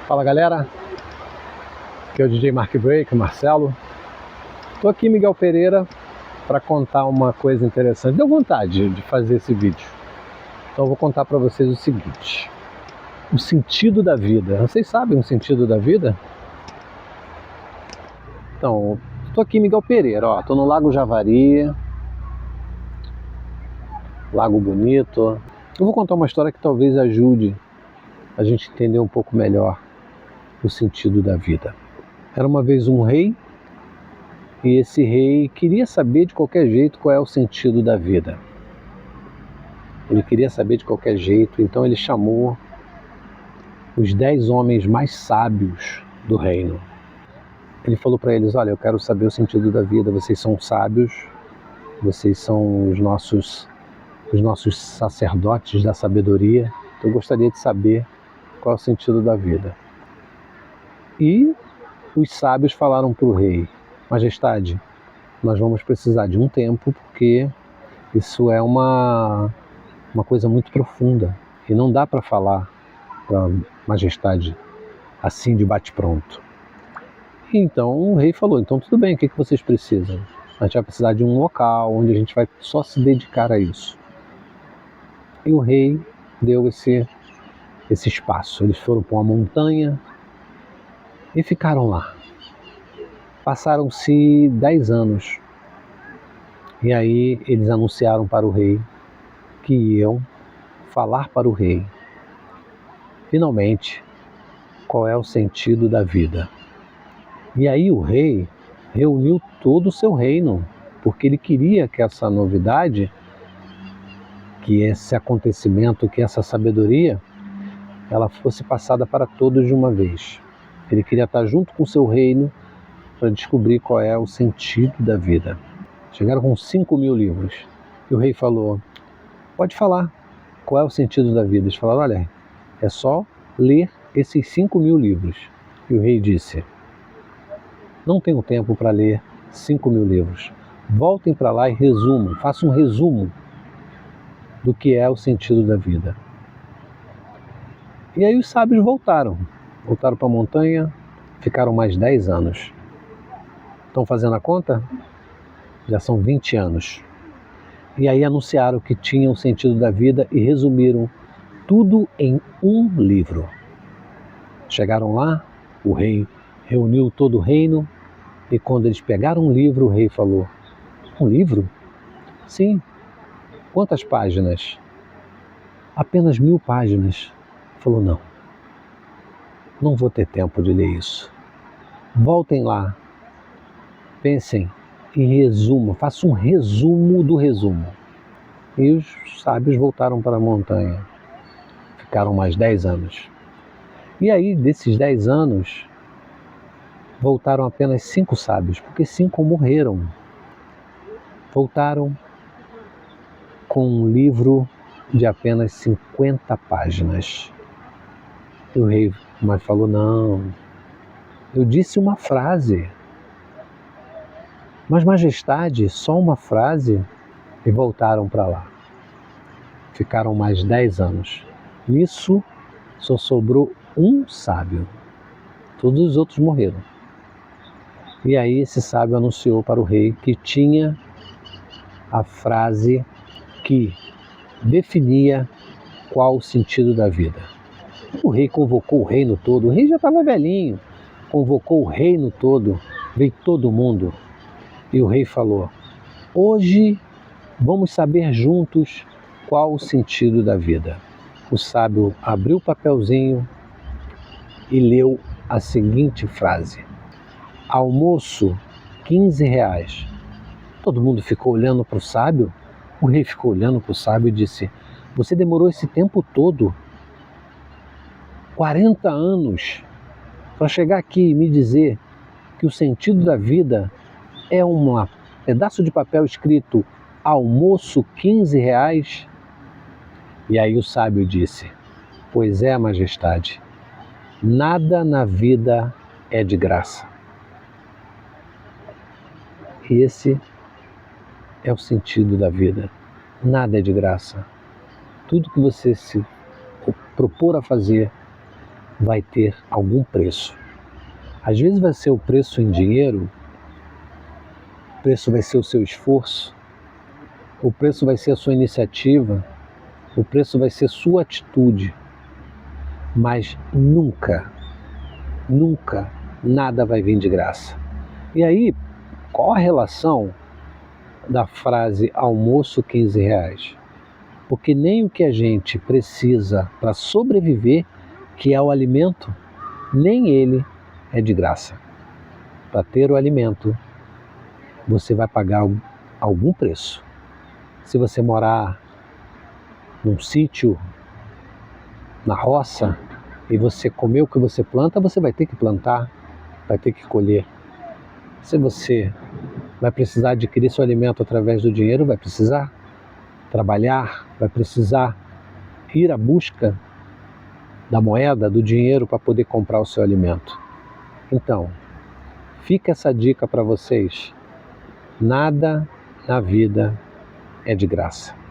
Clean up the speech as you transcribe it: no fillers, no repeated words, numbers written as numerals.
Fala galera, aqui é o DJ Mark Break, Marcelo. Estou aqui, Miguel Pereira, para contar uma coisa interessante. Deu vontade de fazer esse vídeo, então eu vou contar para vocês o seguinte: o sentido da vida. Vocês sabem o sentido da vida? Então, estou aqui, Miguel Pereira, estou no Lago Javari, lago bonito. Eu vou contar uma história que talvez ajude a gente entender um pouco melhor o sentido da vida. Era uma vez um rei, e esse rei queria saber de qualquer jeito qual é o sentido da vida. Ele queria saber de qualquer jeito, então ele chamou os 10 homens mais sábios do reino. Ele falou para eles: olha, eu quero saber o sentido da vida, vocês são sábios, vocês são os nossos sacerdotes da sabedoria, então eu gostaria de saber qual é o sentido da vida. E os sábios falaram para o rei: majestade, nós vamos precisar de um tempo, porque isso é uma coisa muito profunda e não dá para falar para a majestade assim de bate-pronto. Então o rei falou: então tudo bem, o que vocês precisam? A gente vai precisar de um local onde a gente vai só se dedicar a isso. E o rei deu esse espaço. Eles foram para uma montanha e ficaram lá. Passaram-se 10 anos. E aí eles anunciaram para o rei que iam falar para o rei, finalmente, qual é o sentido da vida. E aí o rei reuniu todo o seu reino, porque ele queria que essa novidade, que esse acontecimento, que essa sabedoria, ela fosse passada para todos de uma vez. Ele queria estar junto com o seu reino para descobrir qual é o sentido da vida. Chegaram com 5.000 livros. E o rei falou: pode falar, qual é o sentido da vida? Eles falaram: olha, é só ler esses 5.000 livros. E o rei disse: não tenho tempo para ler 5.000 livros. Voltem para lá e resumam, façam um resumo do que é o sentido da vida. E aí os sábios voltaram para a montanha, ficaram mais 10 anos. Estão fazendo a conta? Já são 20 anos. E aí anunciaram que tinham o sentido da vida e resumiram tudo em um livro. Chegaram lá, o rei reuniu todo o reino, e quando eles pegaram um livro, o rei falou: um livro? Sim. Quantas páginas? Apenas 1.000 páginas. Falou: não vou ter tempo de ler isso. Voltem lá, pensem e resumam, façam um resumo do resumo. E os sábios voltaram para a montanha. Ficaram mais 10 anos. E aí, desses 10 anos, voltaram apenas 5 sábios, porque 5 morreram. Voltaram com um livro de apenas 50 páginas. E o rei falou: não, eu disse uma frase. Mas majestade, só uma frase? E voltaram para lá. Ficaram mais 10 anos. Nisso, só sobrou um sábio. Todos os outros morreram. E aí esse sábio anunciou para o rei que tinha a frase que definia qual o sentido da vida. O rei convocou o reino todo. O rei já estava velhinho. Convocou o reino todo. Veio todo mundo. E o rei falou: hoje vamos saber juntos qual o sentido da vida. O sábio abriu o papelzinho e leu a seguinte frase: almoço, 15 reais. Todo mundo ficou olhando para o sábio. O rei ficou olhando para o sábio e disse: você demorou esse tempo todo, 40 anos, para chegar aqui e me dizer que o sentido da vida é um pedaço de papel escrito almoço, 15 reais? E aí o sábio disse: pois é, majestade, nada na vida é de graça. E esse é o sentido da vida. Nada é de graça. Tudo que você se propor a fazer vai ter algum preço. Às vezes vai ser o preço em dinheiro, o preço vai ser o seu esforço, o preço vai ser a sua iniciativa, o preço vai ser sua atitude, mas nunca, nunca nada vai vir de graça. E aí, qual a relação da frase almoço R$ 15? Porque nem o que a gente precisa para sobreviver, que é o alimento, nem ele é de graça. Para ter o alimento, você vai pagar algum preço. Se você morar num sítio, na roça, e você comer o que você planta, você vai ter que plantar, vai ter que colher. Se você vai precisar adquirir seu alimento através do dinheiro, vai precisar trabalhar, vai precisar ir à busca da moeda, do dinheiro para poder comprar o seu alimento. Então, fica essa dica para vocês. Nada na vida é de graça.